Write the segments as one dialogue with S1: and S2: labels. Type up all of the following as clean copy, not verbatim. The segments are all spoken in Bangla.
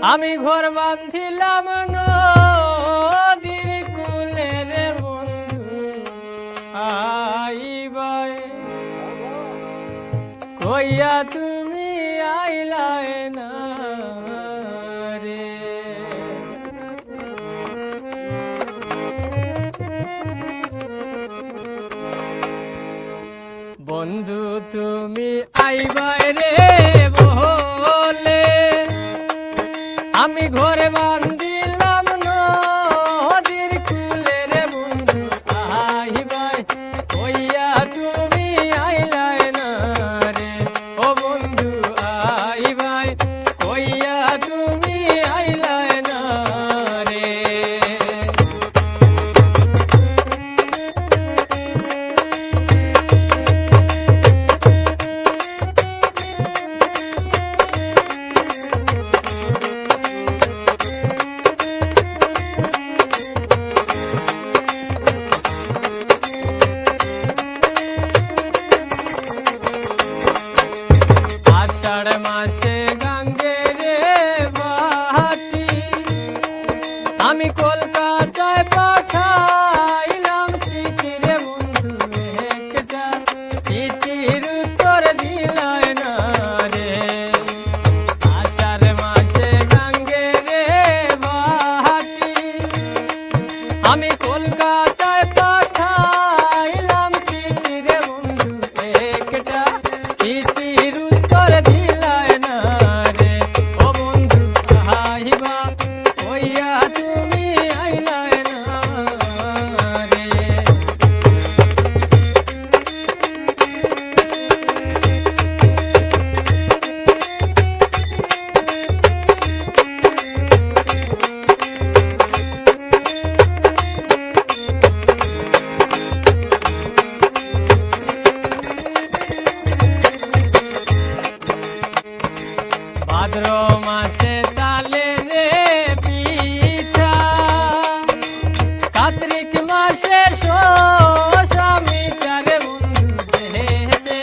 S1: আমি ঘর বাঁধিলাম নদীর কূলে রে বন্ধু আইবাই কইয়া তুমি আইলাই না রে। বন্ধু তুমি আইবাই রে বলে আমি ঘরে বাঁধিলাম নদীর কূলে রে বন্ধু আইবাই কইয়া তুমি আইলাই না রে। ও বন্ধু আইবাই কইয়া তুমি আইলাই না রে। আষাঢ় মাসে গাঙ্গে রে বাটি আমি কলকাতায় পাঠাইলাম চিঠি রে বন্ধু একটা চিঠির উত্তর দিলাই না রে। আষাঢ় মাসে গাঙ্গে রে বাটি আমি কলকাতায় পাঠাইলাম চিঠি রে বন্ধু একটা চিঠির উত্তর দিলাই না রে। ও বন্ধু আইবা কইয়া তুমি আইলাই না রে। ভাদ্র মাসে তালে রে পিঠা কার্তিক মাসে শোষা মিঠা রে বন্ধু দেশে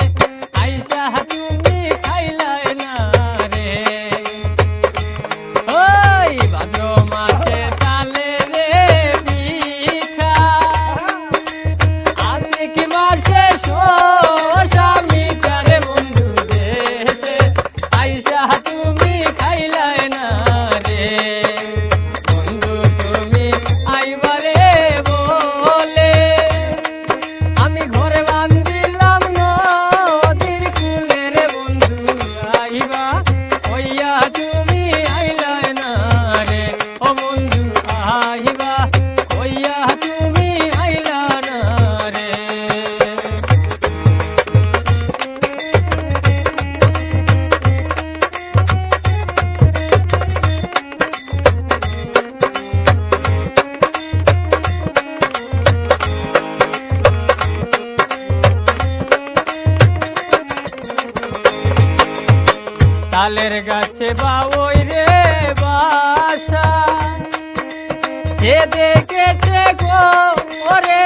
S1: আইসা তুমি খাইলাই না রে। ওই ভাদ্র মাসে তালে রে পিঠা কার্তিক মাসে শোষা মিঠা রে বন্ধু দেশে আইসা তুমি খাইলাই না রে। বন্ধু তুমি আইবারে বলে আমি ঘরে বাঁধিলাম নদীর কূলে রে বন্ধু আইবা কইয়া তুমি আইলাই না রে। ও বন্ধু আইবা কইয়া তুমি আইলা না রে। তালের গাছে বাবই রে বাসা যে দেখেছে গো ওরে